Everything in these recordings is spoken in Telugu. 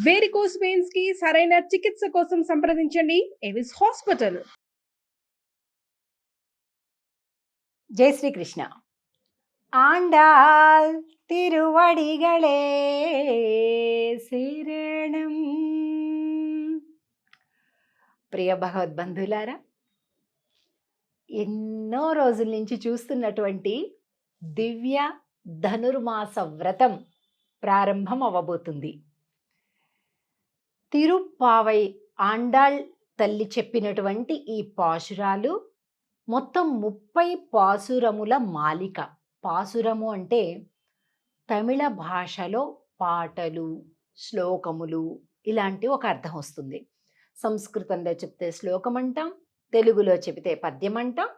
వేరికోస్ వెయిన్స్ కి సరైన చికిత్స కోసం సంప్రదించండి ఎవిస్ హాస్పిటల్. జై శ్రీకృష్ణ. ఆండాల్ తిరువడిగళే శరణం. ప్రియ భగవద్బంధులారా, ఎన్నో రోజుల నుంచి చూస్తున్నటువంటి దివ్య ధనుర్మాస వ్రతం ప్రారంభం అవ్వబోతుంది. తిరుప్పావై ఆండాళ్ తల్లి చెప్పినటువంటి ఈ పాశురాలు మొత్తం 30 పాసురముల మాలిక. పాసురము అంటే తమిళ భాషలో పాటలు, శ్లోకములు ఇలాంటి ఒక అర్థం వస్తుంది. సంస్కృతంలో చెప్తే శ్లోకం అంటాం, తెలుగులో చెబితే పద్యం అంటాం,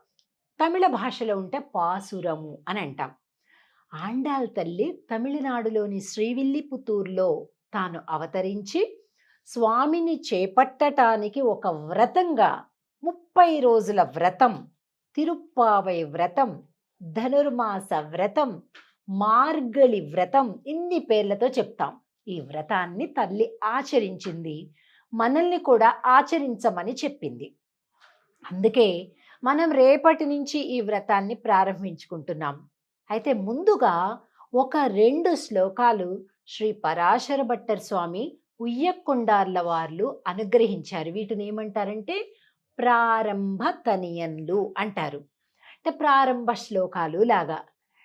తమిళ భాషలో ఉంటే పాసురము అని అంటాం. ఆండాళ్ తల్లి తమిళనాడులోని శ్రీవిల్లిపుత్తూరులో తాను అవతరించి స్వామిని చేపట్టటానికి ఒక వ్రతంగా 30 రోజుల వ్రతం, తిరుప్పావై వ్రతం, ధనుర్మాస వ్రతం, మార్గళి వ్రతం, ఇన్ని పేర్లతో చెప్తాం. ఈ వ్రతాన్ని తల్లి ఆచరించింది, మనల్ని కూడా ఆచరించమని చెప్పింది. అందుకే మనం రేపటి నుంచి ఈ వ్రతాన్ని ప్రారంభించుకుంటున్నాం. అయితే ముందుగా ఒక 2 శ్లోకాలు శ్రీ పరాశర భట్టర్ స్వామి ఉయ్యకొండార్ల వార్లు అనుగ్రహించారు. వీటిని ఏమంటారంటే ప్రారంభ తనియన్లు అంటారు. అంటే ప్రారంభ శ్లోకాలు లాగా,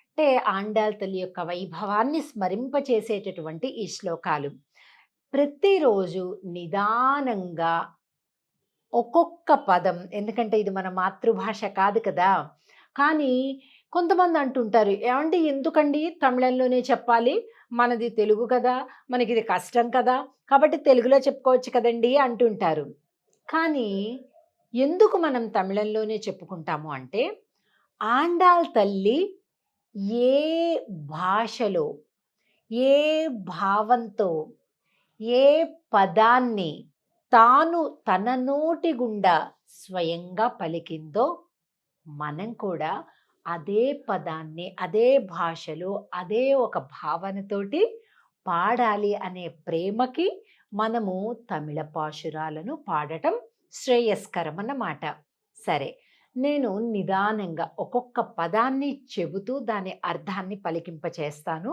అంటే ఆండాళ్ తల్లి యొక్క వైభవాన్ని స్మరింపచేసేటటువంటి ఈ శ్లోకాలు. ప్రతిరోజు నిదానంగా ఒక్కొక్క పదం, ఎందుకంటే ఇది మన మాతృభాష కాదు కదా, కానీ కొంతమంది అంటుంటారు, ఏమంటే ఎందుకండి తమిళంలోనే చెప్పాలి, మనది తెలుగు కదా, మనకి ఇది కష్టం కదా, కాబట్టి తెలుగులో చెప్పుకోవచ్చు కదండి అంటుంటారు. కానీ ఎందుకు మనం తమిళంలోనే చెప్పుకుంటాము అంటే, ఆండాళ్ తల్లి ఏ భాషలో, ఏ భావంతో, ఏ పదాన్ని తాను తన నోటి గుండా స్వయంగా పలికిందో మనం కూడా అదే పదాన్ని అదే భాషలో అదే ఒక భావనతోటి పాడాలి అనే ప్రేమకి మనము తమిళ పాశురాలను పాడటం శ్రేయస్కరం అన్నమాట. సరే, నేను నిదానంగా ఒక్కొక్క పదాన్ని చెబుతూ దాని అర్థాన్ని పలికింపచేస్తాను.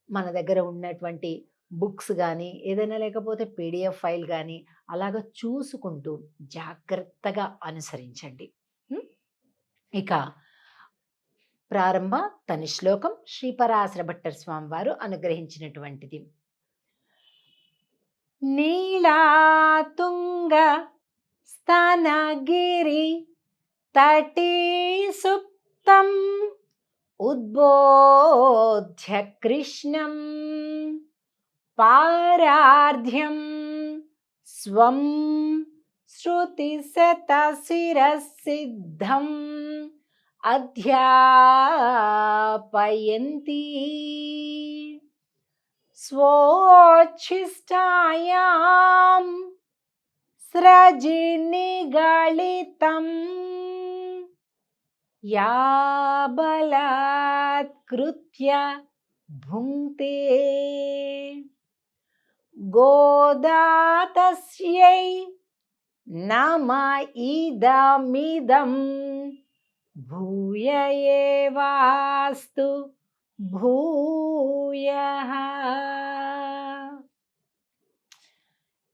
మన దగ్గర ఉన్నటువంటి బుక్స్ కానీ ఏదైనా లేకపోతే పీడిఎఫ్ ఫైల్ కానీ అలాగ చూసుకుంటూ జాగ్రత్తగా అనుసరించండి. ఇక ప్రారంభ తని శ్లోకం శ్రీ పరాశర భట్టర్ స్వామి వారు అనుగ్రహించినటువంటిది. నీలాతుంగ స్తనగిరి తటీ సుప్తం ఉద్బోధ్య కృష్ణం పారార్ధ్యం స్వం శృతిశతశిరసిద్ధం అధ్యాపయంతి స్వోచ్ఛిష్టాయాం స్రజినిగళితం యా బలాత్కృత్య భుంక్తే గోదాతస్యై నమ ఇదమిదం భూయ ఏవాస్తు భూయః.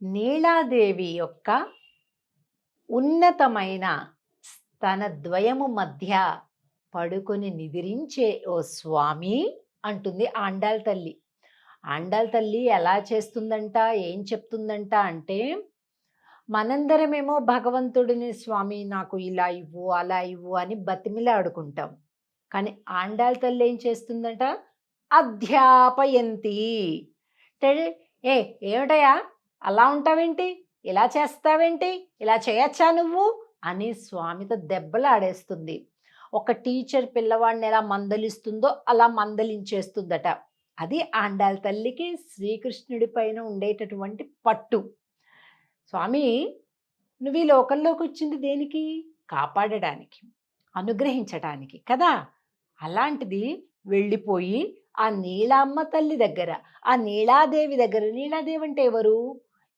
నీలాదేవి యొక్క ఉన్నతమైన స్తనద్వయము మధ్య పడుకొని నిద్రించే ఓ స్వామి అంటుంది ఆండాళ్ తల్లి. ఆండాళ్ తల్లి ఎలా చేస్తుందంట, ఏం చెప్తుందంట అంటే, మనందరమేమో భగవంతుడిని స్వామి నాకు ఇలా ఇవ్వు అలా ఇవ్వు అని బతిమిలాడుకుంటాం. కానీ ఆండాళ్ తల్లి ఏం చేస్తుందంట, అధ్యాపయంతి. ఏమిటయా అలా ఉంటావేంటి, ఇలా చేస్తావేంటి, ఇలా చేయొచ్చా నువ్వు అని స్వామితో దెబ్బలాడేస్తుంది. ఒక టీచర్ పిల్లవాడిని ఎలా మందలిస్తుందో అలా మందలించేస్తుందట. అది ఆండాళ్ తల్లికి శ్రీకృష్ణుడి పైన ఉండేటటువంటి పట్టు. స్వామి నువ్వు ఈ లోకంలోకి వచ్చింది దేనికి? కాపాడడానికి, అనుగ్రహించటానికి కదా. అలాంటిది వెళ్ళిపోయి ఆ నీలామ్మ తల్లి దగ్గర, ఆ నీలాదేవి దగ్గర. నీలాదేవి అంటే ఎవరు?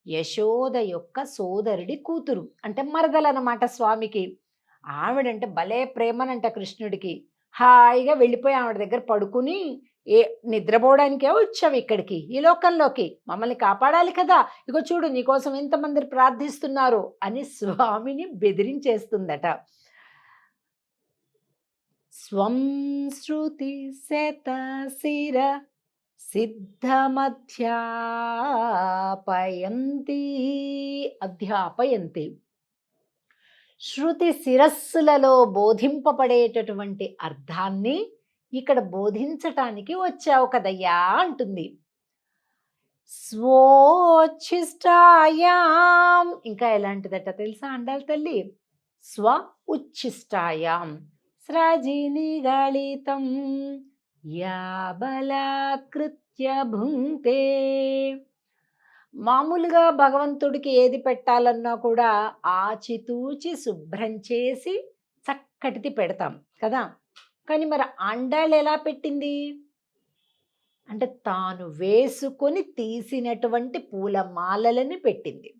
యశోద యొక్క సోదరుడి కూతురు, అంటే మరదలన్నమాట స్వామికి. ఆవిడంటే భలే ప్రేమనంట కృష్ణుడికి. హాయిగా వెళ్ళిపోయి ఆవిడ దగ్గర పడుకుని, ఏ నిద్రపోవడానికే వచ్చావు ఇక్కడికి, ఈ లోకంలోకి, మమ్మల్ని కాపాడాలి కదా, ఇగో చూడు నీకోసం ఎంతమంది ప్రార్థిస్తున్నారు అని స్వామిని బెదిరించేస్తుందట. స్వం శృతి శత శిర సిద్ధమధ్యాపయంతి, అధ్యాపయంతి. శృతి శిరస్సులలో బోధింపబడేటటువంటి అర్థాన్ని ఇక్కడ బోధించటానికి వచ్చావు కదయ్యా అంటుంది. స్వోచ్ఛిష్టాయాం, ఇంకా ఎలాంటిదట తెలుసా అండాల తల్లి? స్వ ఉచ్ఛిష్టాయాం స్రజిని గళితం యా బలాత్కృత్య భుంక్తే. మామూలుగా భగవంతుడికి ఏది పెట్టాలన్నా కూడా ఆచితూచి శుభ్రం చేసి చక్కటిది పెడతాం కదా. కానీ మరి ఆండాళ్ళు ఎలా పెట్టింది అంటే తాను వేసుకొని తీసినటువంటి పూలమాలలని పెట్టింది.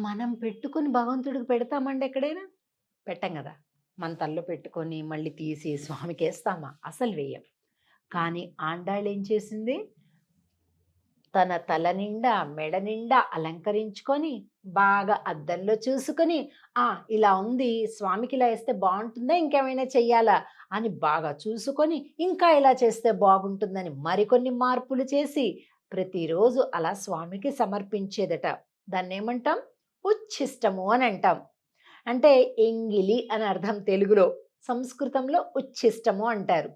మనం పెట్టుకొని భగవంతుడికి పెడతామండి ఎక్కడైనా? పెట్టం కదా. మన తల్లో పెట్టుకొని మళ్ళీ తీసి స్వామికి వేస్తామా? అసలు వేయం. కానీ ఆండాళ్ళు ఏం చేసింది? తన తల నిండా మెడ నిండా అలంకరించుకొని బాగా అద్దంలో చూసుకొని, ఇలా ఉంది, స్వామికి ఇలా వేస్తే బాగుంటుందా, ఇంకేమైనా చెయ్యాలా అని బాగా చూసుకొని, ఇంకా ఇలా చేస్తే బాగుంటుందని మరికొన్ని మార్పులు చేసి ప్రతిరోజు అలా స్వామికి సమర్పించేదట. దాన్ని ఏమంటాం? ఉచ్ఛిష్టము అని అంటాం. అంటే ఎంగిలి అని అర్థం తెలుగులో, సంస్కృతంలో ఉచ్ఛిష్టము అంటారు.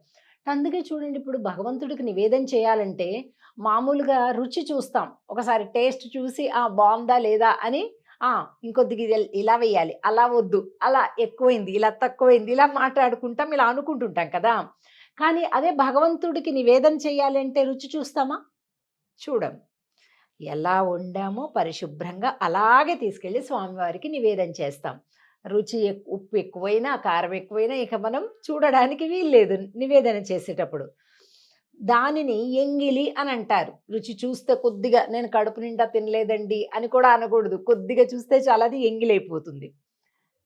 అందుకే చూడండి, ఇప్పుడు భగవంతుడికి నివేదన చేయాలంటే మామూలుగా రుచి చూస్తాం, ఒకసారి టేస్ట్ చూసి బాగుందా లేదా అని, ఇంకొద్దిగా ఇలా వేయాలి, అలా వద్దు, అలా ఎక్కువైంది, ఇలా తక్కువైంది, ఇలా మాట్లాడుకుంటాం, ఇలా అనుకుంటుంటాం కదా. కానీ అదే భగవంతుడికి నివేదన చేయాలంటే రుచి చూస్తామా? చూడం. ఎలా వండామో పరిశుభ్రంగా అలాగే తీసుకెళ్ళి స్వామివారికి నివేదన చేస్తాం. రుచి ఉప్పు ఎక్కువైనా కారం ఎక్కువైనా ఇక మనం చూడడానికి వీల్లేదు నివేదన చేసేటప్పుడు. దానిని ఎంగిలి అని అంటారు. రుచి చూస్తే కొద్దిగా, నేను కడుపు నిండా తినలేదండి అని కూడా అనకూడదు, కొద్దిగా చూస్తే చాలా అది ఎంగిలైపోతుంది.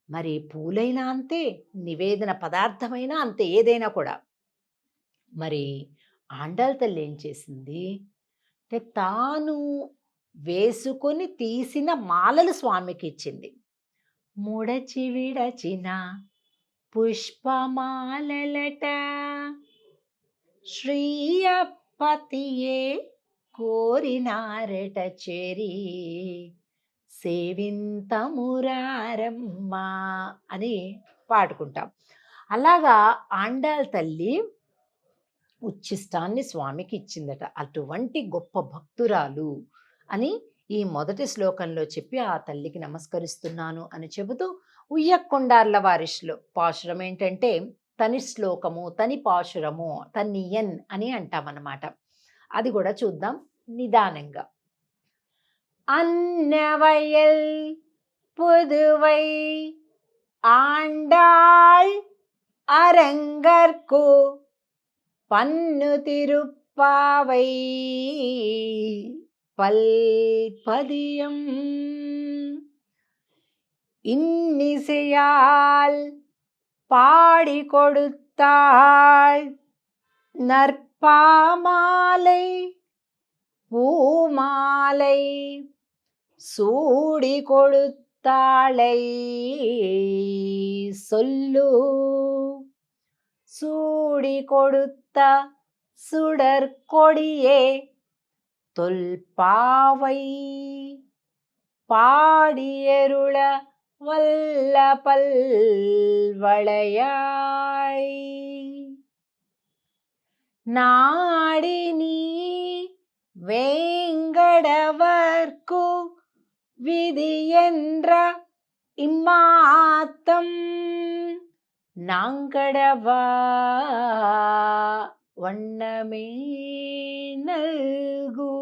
మరి పూలైనా అంతే, నివేదన పదార్థమైనా అంతే, ఏదైనా కూడా. మరి ఆండాళ్ళ తల్లి ఏం చేసింది అంటే తాను వేసుకొని తీసిన మాలలు స్వామికి ఇచ్చింది. ముడచి విడచిన పుష్పమాలలట శ్రీయపతియే కోరినారట చేరి సేవింతమురారమ్మ అని పాడుకుంటాం. అలాగా ఆండాళ్ళ తల్లి ఉచ్ఛిష్టాన్ని స్వామికి ఇచ్చిందట. అటువంటి గొప్ప భక్తురాలు అని ఈ మొదటి శ్లోకంలో చెప్పి ఆ తల్లికి నమస్కరిస్తున్నాను అని చెబుతూ, ఉయ్యకొండార్ల వారి పాశురం ఏంటంటే తని శ్లోకము, తని పాశురము, తన్నియన్ అని అంటామన్నమాట. అది కూడా చూద్దాం నిదానంగా. అన్నవయల్ పుదువై ఆండాళ్ அரங்கற்கு பன்னு திருப்பாவை பல்பதியம் இன்னிசையால் பாடி கொடுத்தாள் நற்பாமாலை பூமாலை சூடி கொடுத்தாளை சொல்லு சூடி கொடுத்த சுடர் கொடியே தொல்பாவை பாடியருள வல்ல பல்வளையாய் நாடினி வேங்கடவர்க்கு விதி என்ற இம்மாத்தம் நாங்கடவா வண்ணமே నల్గు.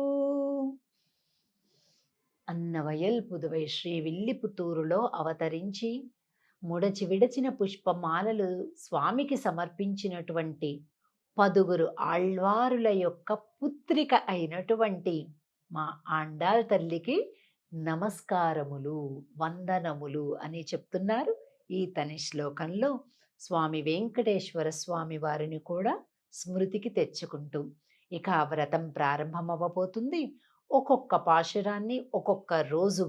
అన్నవయల్ పుదువై శ్రీ విల్లిపుత్తూరులో అవతరించి ముడచి విడచిన పుష్పమాలలు స్వామికి సమర్పించినటువంటి 10 ఆళ్వారుల యొక్క పుత్రిక అయినటువంటి మా ఆండాళ్ తల్లికి నమస్కారములు, వందనములు అని చెప్తున్నారు ఈ తని శ్లోకంలో. స్వామి వెంకటేశ్వర స్వామి వారిని కూడా స్మృతికి తెచ్చుకుంటూ ఇక ఆ వ్రతం ప్రారంభమవ్వబోతుంది. ఒక్కొక్క పాశురాన్ని ఒక్కొక్క రోజు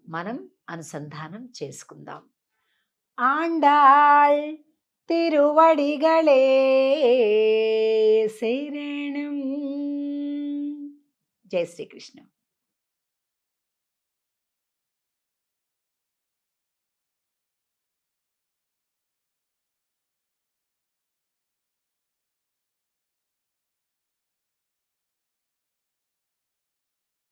మనం అనుసంధానం చేసుకుందాం. ఆండాళ్ తిరువడిగళే శరణం. జై శ్రీకృష్ణ.